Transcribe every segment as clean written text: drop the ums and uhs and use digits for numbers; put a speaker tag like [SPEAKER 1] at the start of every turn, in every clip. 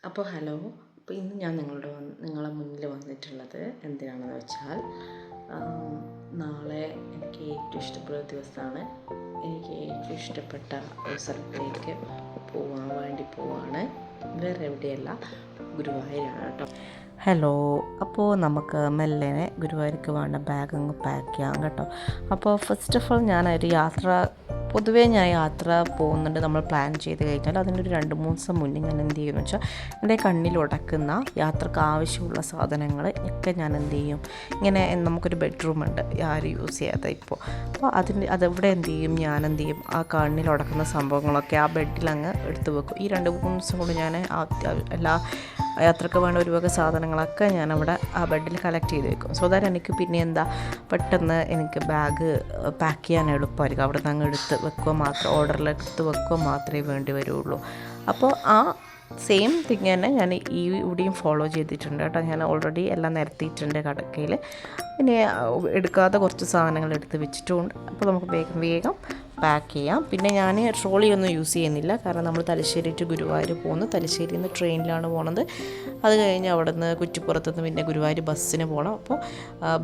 [SPEAKER 1] അപ്പോൾ ഹലോ. അപ്പോൾ ഇന്ന് ഞാൻ നിങ്ങളെ മുന്നിൽ വന്നിട്ടുള്ളത് എന്തിനാണെന്ന് വെച്ചാൽ, നാളെ എനിക്ക് ഏറ്റവും ഇഷ്ടപ്പെട്ട ദിവസമാണ്. എനിക്ക് ഏറ്റവും ഇഷ്ടപ്പെട്ട ഒരു സ്ഥലത്തേക്ക് പോവാണ്. വേറെ എവിടെയല്ല, ഗുരുവായൂരാണ് കേട്ടോ. ഹലോ. അപ്പോൾ നമുക്ക് മെല്ലനെ ഗുരുവായൂർക്ക് വേണ്ട ബാഗ് അങ്ങ് പാക്ക് ചെയ്യാം കേട്ടോ. അപ്പോൾ ഫസ്റ്റ് ഓഫ് ഓൾ പൊതുവേ ഞാൻ യാത്ര പോകുന്നുണ്ട്. നമ്മൾ പ്ലാൻ ചെയ്ത് കഴിഞ്ഞാൽ അതിൻ്റെ ഒരു 2-3 ദിവസം മുന്നേ ഞാൻ എന്ത് ചെയ്യുമെന്ന് വെച്ചാൽ, എൻ്റെ കണ്ണിൽ ഉടക്കുന്ന യാത്രക്ക് ആവശ്യമുള്ള സാധനങ്ങൾ ഒക്കെ ഞാൻ എന്ത് ചെയ്യും, ഇങ്ങനെ നമുക്കൊരു ബെഡ്റൂമുണ്ട് ആരും യൂസ് ചെയ്യാതെ ഇപ്പോൾ. അപ്പോൾ അതെവിടെ ഞാൻ എന്ത് ചെയ്യും, ആ കണ്ണിൽ ഉടക്കുന്ന സംഭവങ്ങളൊക്കെ ആ ബെഡിൽ അങ്ങ് എടുത്ത് വെക്കും. ഈ 2-3 ദിവസം കൊണ്ട് ഞാൻ എല്ലാ യാത്രക്ക് വേണ്ട ഒരു വക സാധനങ്ങളൊക്കെ ഞാൻ അവിടെ ആ ബെഡിൽ കളക്ട് ചെയ്ത് വെക്കും. സോ ദാറ്റ് എനിക്ക് പിന്നെ പെട്ടെന്ന് എനിക്ക് ബാഗ് പാക്ക് ചെയ്യാൻ എളുപ്പമായിരിക്കും. അവിടെ നിന്ന് അങ്ങ് എടുത്ത് വെക്കുക മാത്രം, ഓർഡറിലെടുത്ത് വെക്കുക മാത്രമേ വേണ്ടി വരുള്ളൂ. അപ്പോൾ ആ സെയിം തിങ് തന്നെ ഞാൻ ഇവിടെയും ഫോളോ ചെയ്തിട്ടുണ്ട് കേട്ടോ. ഞാൻ ഓൾറെഡി എല്ലാം നിരത്തിയിട്ടുണ്ട് കടക്കയിൽ. പിന്നെ എടുക്കാതെ കുറച്ച് സാധനങ്ങൾ എടുത്ത് വെച്ചിട്ടുമുണ്ട്. അപ്പോൾ നമുക്ക് വേഗം പാക്ക് ചെയ്യാം. പിന്നെ ഞാൻ ട്രോളിയൊന്നും യൂസ് ചെയ്യുന്നില്ല, കാരണം നമ്മൾ തലശ്ശേരി ടു ഗുരുവായൂർ പോകുന്നു. തലശ്ശേരിയിൽ നിന്ന് ട്രെയിനിലാണ് പോകുന്നത്. അത് കഴിഞ്ഞ് അവിടെ നിന്ന് കുറ്റിപ്പുറത്തുനിന്ന് പിന്നെ ഗുരുവായൂർ ബസ്സിന് പോകണം. അപ്പോൾ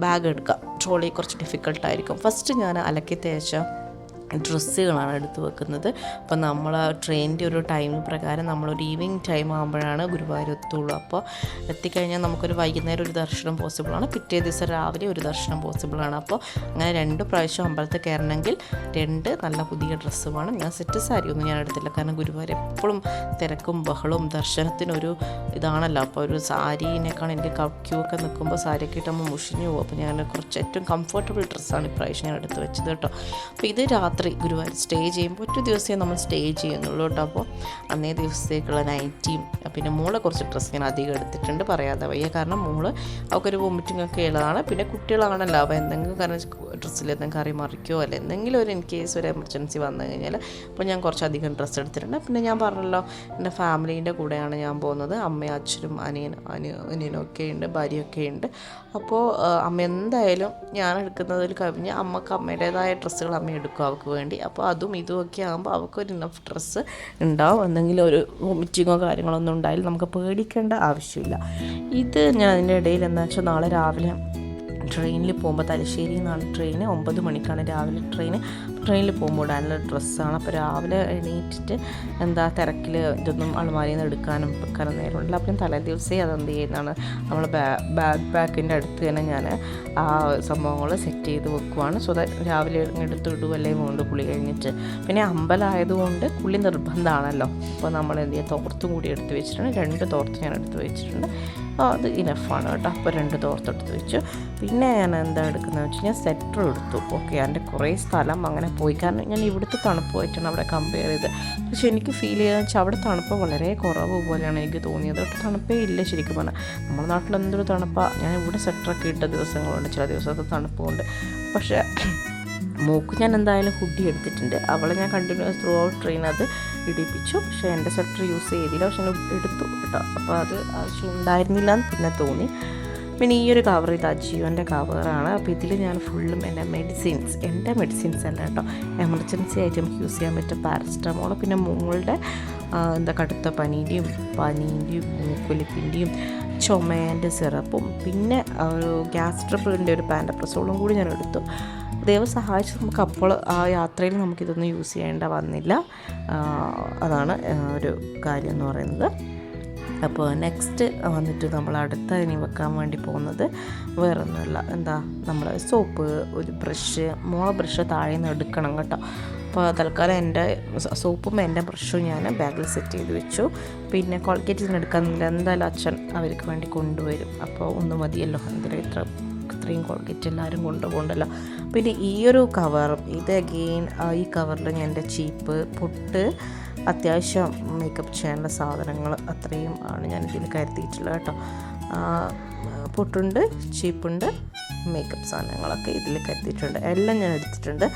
[SPEAKER 1] ബാഗ് എടുക്കാം. ട്രോളി കുറച്ച് ഡിഫിക്കൽട്ടായിരിക്കും. ഫസ്റ്റ് ഞാൻ അലക്കി തേച്ച ഡ്രസ്സുകളാണ് എടുത്ത് വെക്കുന്നത്. അപ്പോൾ നമ്മൾ ട്രെയിനിൻ്റെ ഒരു ടൈം പ്രകാരം നമ്മളൊരു ഈവനിങ് ടൈം ആകുമ്പോഴാണ് ഗുരുവായൂർ എത്തുള്ളൂ. അപ്പോൾ എത്തിക്കഴിഞ്ഞാൽ നമുക്കൊരു വൈകുന്നേരം ഒരു ദർശനം പോസിബിളാണ്, പിറ്റേ ദിവസം രാവിലെ ഒരു ദർശനം പോസിബിളാണ്. അപ്പോൾ അങ്ങനെ 2 പ്രാവശ്യം അമ്പലത്തിൽ കയറണമെങ്കിൽ 2 നല്ല പുതിയ ഡ്രസ്സ് വേണം. ഞാൻ സെറ്റ് സാരിയൊന്നും ഞാൻ എടുത്തില്ല, കാരണം ഗുരുവായൂർ എപ്പോഴും തിരക്കും ബഹളവും ദർശനത്തിനൊരു ഇതാണല്ലോ. അപ്പോൾ ഒരു സാരീനേക്കാൾ എനിക്ക് ക്യൂ ഒക്കെ നിൽക്കുമ്പോൾ സാരിയൊക്കെ ഇട്ടുമ്പോൾ മുഷിഞ്ഞു പോകും. അപ്പോൾ ഞാൻ കുറച്ച് ഏറ്റവും കംഫർട്ടബിൾ ഡ്രസ്സാണ് ഇപ്രാവശ്യം ഞാൻ എടുത്ത് വെച്ചത് കേട്ടോ. അപ്പോൾ ഇത് രാത്രി ഗുരുവായൂർ സ്റ്റേ ചെയ്യുമ്പോൾ ഒറ്റ ദിവസമേ നമ്മൾ സ്റ്റേ ചെയ്യുന്നുള്ളൂ കേട്ടോ. അപ്പോൾ അന്നേ ദിവസത്തേക്കുള്ള നൈറ്റിയും പിന്നെ മോളെ കുറച്ച് ഡ്രസ്സ് ഞാൻ അധികം എടുത്തിട്ടുണ്ട്, പറയാതെ വയ്യ. കാരണം അവൾക്കൊരു വോമിറ്റിംഗ് ഒക്കെ ഉള്ളതാണ്. പിന്നെ കുട്ടികളാണല്ലോ, അപ്പോൾ എന്തെങ്കിലും കാരണം ഡ്രസ്സിൽ എന്തെങ്കിലും കറി മറിക്കോ അല്ല എന്തെങ്കിലും ഒരു ഇൻ കേസ് ഒരു എമർജൻസി വന്നു കഴിഞ്ഞാൽ അപ്പോൾ ഞാൻ കുറച്ചധികം ഡ്രസ്സ് എടുത്തിട്ടുണ്ട്. പിന്നെ ഞാൻ പറഞ്ഞല്ലോ, എൻ്റെ ഫാമിലീൻ്റെ കൂടെയാണ് ഞാൻ പോകുന്നത്. അമ്മയും അച്ഛനും അനിയനും ഒക്കെ ഉണ്ട്, ഭാര്യയൊക്കെ ഉണ്ട്. അപ്പോൾ അമ്മ എന്തായാലും ഞാൻ എടുക്കുന്നതിൽ കവിഞ്ഞ് അമ്മക്ക് അമ്മയുടേതായ ഡ്രസ്സുകൾ അമ്മ എടുക്കും അവൾക്ക് വേണ്ടി. അപ്പോൾ അതും ഇതുമൊക്കെ ആകുമ്പോൾ അവൾക്കൊരു ഇനഫ് ഡ്രസ്സ് ഉണ്ടാവും. എന്തെങ്കിലും ഒരു വോമിറ്റിങ്ങോ കാര്യങ്ങളൊന്നും ഉണ്ടായാലും നമുക്ക് പേടിക്കേണ്ട ആവശ്യമില്ല. ഇത് ഞാൻ അതിൻ്റെ ഇടയിൽ എന്താ വെച്ചാൽ, നാളെ രാവിലെ ട്രെയിനിൽ പോകുമ്പോൾ തലശ്ശേരിയിൽ നിന്നാണ് ട്രെയിൻ, 9 മണിക്കാണ് രാവിലെ ട്രെയിനിൽ പോകുമ്പോൾ ഇടാനുള്ള ഡ്രസ്സാണ്. അപ്പോൾ രാവിലെ എണീറ്റിട്ട് തിരക്കിൽ ഇതൊന്നും അൾമാരിയിൽ നിന്ന് എടുക്കാനും വെക്കാനും നേരമുണ്ടല്ലോ. അപ്പം തലേ ദിവസമേ അതെന്ത് ചെയ്യുന്നതാണ്, നമ്മൾ ബാഗ് പാക്കിൻ്റെ അടുത്ത് തന്നെ ഞാൻ ആ സംഭവങ്ങൾ സെറ്റ് ചെയ്ത് വെക്കുവാണ്. സോ ദാറ്റ് രാവിലെ എടുത്ത് ഇടുവല്ലേ കൊണ്ട് കുളി കഴിഞ്ഞിട്ട്. പിന്നെ അമ്പലമായതുകൊണ്ട് കുളി നിർബന്ധമാണല്ലോ. അപ്പോൾ നമ്മൾ എന്ത് ചെയ്യുക, തോർത്തും കൂടി എടുത്ത് വെച്ചിട്ടുണ്ട്. 2 തോർത്ത് ഞാൻ എടുത്ത് വെച്ചിട്ടുണ്ട്. അത് ഇനഫാണ് കേട്ടോ. അപ്പോൾ 2 തോർത്തെടുത്ത് വെച്ചു. പിന്നെ ഞാൻ എന്താ എടുക്കുന്നത് വെച്ച് കഴിഞ്ഞാൽ സ്വെറ്റർ എടുത്തു. ഓക്കെ, അതിൻ്റെ കുറേ സ്ഥലം അങ്ങനെ പോയി, കാരണം ഞാൻ ഇവിടുത്തെ തണുപ്പുമായിട്ടാണ് അവിടെ കമ്പയർ ചെയ്ത്. പക്ഷെ എനിക്ക് ഫീൽ ചെയ്തതെന്ന് വെച്ചാൽ അവിടെ തണുപ്പ് വളരെ കുറവ് പോലെയാണ് എനിക്ക് തോന്നിയത്. തണുപ്പേ ഇല്ല ശരിക്കും പറഞ്ഞാൽ. നമ്മുടെ നാട്ടിൽ എന്തൊരു തണുപ്പാണ്. ഞാൻ ഇവിടെ സ്വെറ്ററൊക്കെ ഇട്ട ദിവസങ്ങളുണ്ട്, ചില ദിവസത്തെ തണുപ്പുണ്ട്. പക്ഷേ മൂക്ക് ഞാൻ എന്തായാലും ഹുഡി എടുത്തിട്ടുണ്ട്. അവളെ ഞാൻ കണ്ടിന്യൂസ് ത്രൂ ഔട്ട് ട്രെയിൻ അത് ഇടിപ്പിച്ചു. പക്ഷേ എൻ്റെ സ്വെറ്റർ യൂസ് ചെയ്തില്ല, പക്ഷെ എടുത്തു കേട്ടോ. അപ്പോൾ അത് ആവശ്യം ഉണ്ടായിരുന്നില്ല എന്ന് പിന്നെ തോന്നി. പിന്നെ ഈ ഒരു കവർ, ഇത് അജിയോൻ്റെ കവറാണ്. അപ്പോൾ ഇതിൽ ഞാൻ ഫുള്ളും എൻ്റെ മെഡിസിൻസ് അല്ല കേട്ടോ, എമർജൻസി ആയിട്ട് നമുക്ക് യൂസ് ചെയ്യാൻ പറ്റും പാരസിറ്റമോൾ, പിന്നെ മോളുടെ കടുത്ത പനീൻ്റെയും മൂക്കൊലിപ്പിൻ്റെയും ചുമേൻ്റെ സിറപ്പും പിന്നെ ഒരു ഗ്യാസ് ട്രബിളിൻ്റെ ഒരു പാൻഡപ്രസോളും കൂടി ഞാൻ എടുത്തു. ദൈവം സഹായിച്ച് നമുക്ക് അപ്പോൾ ആ യാത്രയിൽ നമുക്കിതൊന്നും യൂസ് ചെയ്യേണ്ട വന്നില്ല. അതാണ് ഒരു കാര്യം എന്ന് പറയുന്നത്. അപ്പോൾ നെക്സ്റ്റ് വന്നിട്ട് നമ്മൾ ഇനി വെക്കാൻ വേണ്ടി പോകുന്നത് വേറൊന്നുമില്ല, നമ്മൾ സോപ്പ്, ഒരു ബ്രഷ്. ബ്രഷ് താഴെ നിന്ന് എടുക്കണം കേട്ടോ. അപ്പോൾ തൽക്കാലം എൻ്റെ സോപ്പും എൻ്റെ ബ്രഷും ഞാൻ ബാഗിൽ സെറ്റ് ചെയ്ത് വെച്ചു. പിന്നെ കോൾഗേറ്റ് എടുക്കാനില്ല, എന്തായാലും അച്ഛൻ അവർക്ക് വേണ്ടി കൊണ്ടുവരും. അപ്പോൾ ഒന്ന് മതിയല്ലോ, ഇത്രയും കോൾഗേറ്റ് എല്ലാവരും കൊണ്ടുപോകണ്ടല്ലോ. പിന്നെ ഈ ഒരു കവറും, ഇത് അഗെയിൻ ഈ കവറിൽ ഞാൻ എൻ്റെ ചീപ്പ്, പൊട്ട്, അത്യാവശ്യം മേക്കപ്പ് ചെയ്യാനുള്ള സാധനങ്ങൾ അത്രയും ആണ് ഞാൻ ഇതിൽ കരുതിയിട്ടുള്ളത് കേട്ടോ. പൊട്ടുണ്ട്, ചീപ്പുണ്ട്, മേക്കപ്പ് സാധനങ്ങളൊക്കെ ഇതിൽ കരുതിയിട്ടുണ്ട്. എല്ലാം ഞാൻ എടുത്തിട്ടുണ്ട്.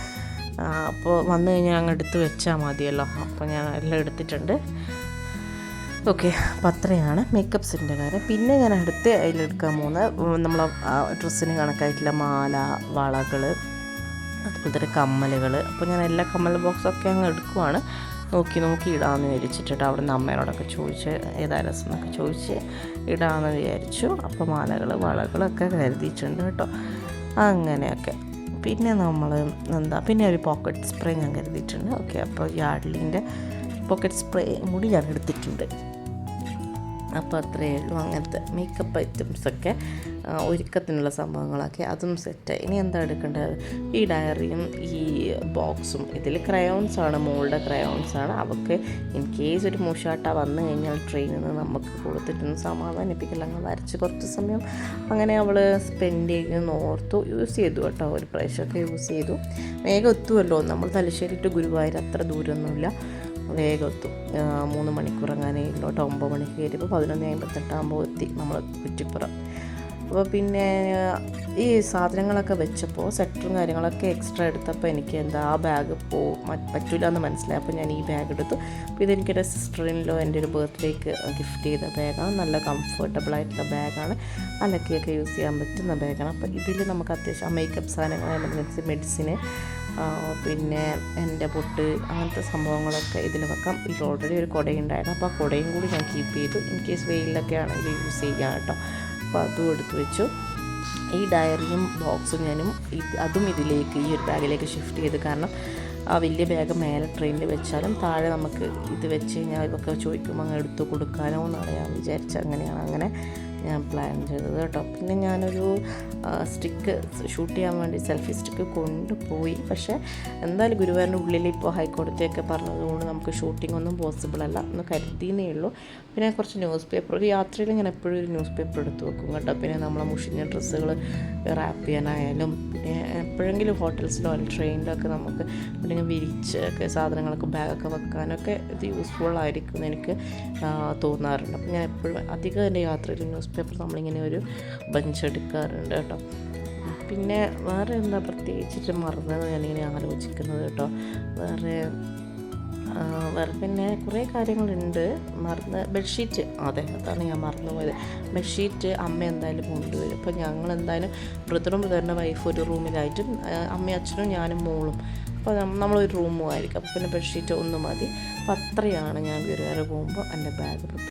[SPEAKER 1] അപ്പോൾ വന്നു കഴിഞ്ഞാൽ അങ്ങ് എടുത്ത് വെച്ചാൽ മതിയല്ലോ. അപ്പോൾ ഞാൻ എല്ലാം എടുത്തിട്ടുണ്ട്. ഓക്കെ, അപ്പോൾ അത്രയാണ് മേക്കപ്സിൻ്റെ കാര്യം. പിന്നെ ഞാൻ അതിലെടുക്കാൻ പോകുന്നത് നമ്മൾ ഡ്രസ്സിന് കണക്കായിട്ടുള്ള മാല, വളകൾ, അതുപോലെ തന്നെ കമ്മലുകൾ. അപ്പോൾ ഞാൻ എല്ലാ കമ്മൽ ബോക്സൊക്കെ അങ്ങ് എടുക്കുവാണ്. നോക്കി നോക്കി ഇടാമെന്ന് വിചാരിച്ചിട്ട് അവിടെ നിന്ന് അമ്മേനോടൊക്കെ ചോദിച്ച് ഏതാ രസം എന്നൊക്കെ ചോദിച്ച് ഇടാമെന്ന് വിചാരിച്ചു. അപ്പോൾ മാലകൾ വളകളൊക്കെ കരുതിയിട്ടുണ്ട് കേട്ടോ. അങ്ങനെയൊക്കെ പിന്നെ നമ്മൾ പിന്നെ ഒരു പോക്കറ്റ് സ്പ്രേ ഞാൻ കരുതിയിട്ടുണ്ട്. ഓക്കെ, അപ്പോൾ യാഡ്ലിൻ്റെ പോക്കറ്റ് സ്പ്രേ കൂടി ഞാൻ എടുത്തിട്ടുണ്ട്. അപ്പോൾ അത്രയേ ഉള്ളൂ. അങ്ങനത്തെ മേക്കപ്പ് ഐറ്റംസൊക്കെ ഒരുക്കത്തിനുള്ള സംഭവങ്ങളൊക്കെ അതും സെറ്റായി. ഇനി എന്താ എടുക്കേണ്ടത്? ഈ ഡയറിയും ഈ ബോക്സും. ഇതിൽ ക്രയോൺസാണ്, മോളുടെ ക്രയോൺസാണ്. അവൾക്ക് ഇൻ കേസ് ഒരു മൂഷാട്ട വന്നു കഴിഞ്ഞാൽ ട്രെയിനിൽ നിന്ന് നമുക്ക് കൊടുത്തിട്ടൊന്ന് സമാധാനിപ്പിക്കില്ല. അങ്ങ് വരച്ച് കുറച്ച് സമയം അങ്ങനെ അവൾ സ്പെൻഡ് ചെയ്യുന്ന ഓർത്തു. യൂസ് ചെയ്തു കേട്ടോ, ഒരു പ്രാവശ്യമൊക്കെ യൂസ് ചെയ്തു. വേഗം എത്തുമല്ലോ, നമ്മൾ തലശ്ശേരി ടു ഗുരുവായൂർ അത്ര ദൂരമൊന്നുമില്ല, വേഗം എത്തും. 3 മണിക്കൂർ അങ്ങനെ ഇല്ലോട്ടോ. 9 മണിക്ക് കയറിയപ്പോൾ 11:58 എത്തി നമ്മൾ കുറ്റിപ്പുറം. അപ്പോൾ പിന്നെ ഈ സാധനങ്ങളൊക്കെ വെച്ചപ്പോൾ സെറ്ററും കാര്യങ്ങളൊക്കെ എക്സ്ട്രാ എടുത്തപ്പോൾ എനിക്ക് എന്താ ആ ബാഗ് പറ്റില്ല എന്ന് മനസ്സിലായി. അപ്പോൾ ഞാൻ ഈ ബാഗ് എടുത്തു. അപ്പോൾ ഇതെനിക്കൊരു സിസ്റ്ററിനിലോ എൻ്റെ ഒരു ബർത്ത്ഡേക്ക് ഗിഫ്റ്റ് ചെയ്ത ബാഗാണ്. നല്ല കംഫർട്ടബിൾ ആയിട്ടുള്ള ബാഗാണ്, അലക്കിയൊക്കെ യൂസ് ചെയ്യാൻ പറ്റുന്ന ബാഗാണ്. അപ്പോൾ ഇതിൽ നമുക്ക് അത്യാവശ്യം മേക്കപ്പ് സാധനങ്ങൾ, എമർജൻസി മെഡിസിന്, പിന്നെ എൻ്റെ പൊട്ട്, അങ്ങനത്തെ സംഭവങ്ങളൊക്കെ ഇതിൽ വെക്കാം. ഇതിൽ ഓൾറെഡി ഒരു കുടയുണ്ടായിരുന്നു, അപ്പോൾ ആ കുടയും കൂടി ഞാൻ കീപ്പ് ചെയ്തു. ഇൻ കേസ് വെയിലൊക്കെ ആണെങ്കിൽ യൂസ് ചെയ്യാം കേട്ടോ. അപ്പോൾ അതും എടുത്ത് വെച്ചു. ഈ ഡയറിയും ബോക്സും അതും ഇതിലേക്ക്, ഈ ഒരു ബാഗിലേക്ക് ഷിഫ്റ്റ് ചെയ്ത്. കാരണം ആ വലിയ ബാഗ് മേലെ ട്രെയിനിൽ വെച്ചാലും താഴെ നമുക്ക് ഇത് വെച്ച് കഴിഞ്ഞാൽ ഇതൊക്കെ ചോദിക്കുമ്പോൾ അങ്ങ് എടുത്ത് കൊടുക്കാനോ എന്നാണ് ഞാൻ വിചാരിച്ചത്. അങ്ങനെ ഞാൻ പ്ലാൻ ചെയ്തത് കേട്ടോ. പിന്നെ ഞാനൊരു സ്റ്റിക്ക് ഷൂട്ട് ചെയ്യാൻ വേണ്ടി സെൽഫി സ്റ്റിക്ക് കൊണ്ടുപോയി. പക്ഷേ എന്തായാലും ഗുരുവായൂരിൻ്റെ ഉള്ളിൽ ഇപ്പോൾ ഹൈക്കോടതിയൊക്കെ പറഞ്ഞതുകൊണ്ട് നമുക്ക് ഷൂട്ടിംഗ് ഒന്നും പോസിബിൾ അല്ല എന്ന് കരുതിയെന്നേ ഉള്ളൂ. പിന്നെ കുറച്ച് ന്യൂസ് പേപ്പർ, ഒരു യാത്രയിൽ ഞാൻ എപ്പോഴും ഒരു ന്യൂസ് പേപ്പർ എടുത്ത് വെക്കും കേട്ടോ. പിന്നെ നമ്മളെ മുഷിഞ്ഞ ഡ്രസ്സുകൾ റാപ്പ് ചെയ്യാനായാലും, പിന്നെ എപ്പോഴെങ്കിലും ഹോട്ടൽസിലോ അല്ലെങ്കിൽ ട്രെയിനിലൊക്കെ നമുക്ക് എവിടെയെങ്കിലും വിരിച്ചൊക്കെ സാധനങ്ങളൊക്കെ ബാഗൊക്കെ വെക്കാനൊക്കെ ഇത് യൂസ്ഫുൾ ആയിരിക്കും എന്ന് എനിക്ക് തോന്നാറുണ്ട്. അപ്പം ഞാൻ എപ്പോഴും അധികം എൻ്റെ യാത്രയിൽ ന്യൂസ് പേപ്പർ നമ്മളിങ്ങനെ ഒരു ബഞ്ച് എടുക്കാറുണ്ട് കേട്ടോ. പിന്നെ വേറെ എന്താ പ്രത്യേകിച്ചിട്ട് മറന്നത് ഞാനിങ്ങനെ ആലോചിക്കുന്നത് കേട്ടോ. വേറെ പിന്നെ കുറേ കാര്യങ്ങളുണ്ട് ബെഡ്ഷീറ്റ്, അതാണ് ഞാൻ മറന്നുപോയത്. ബെഡ്ഷീറ്റ് അമ്മ എന്തായാലും കൊണ്ടുവരും. അപ്പോൾ ഞങ്ങൾ എന്തായാലും ബ്രദറിൻ്റെ വൈഫ് ഒരു റൂമിലായിട്ടും അമ്മയും അച്ഛനും ഞാനും മോളും, അപ്പോൾ നമ്മളൊരു റൂമും ആയിരിക്കും. അപ്പോൾ പിന്നെ ബെഡ്ഷീറ്റ് ഒന്ന് മതി. അപ്പോൾ അത്രയാണ് ഞാൻ ഗുരുവായൂർ പോകുമ്പോൾ എൻ്റെ ബാഗ്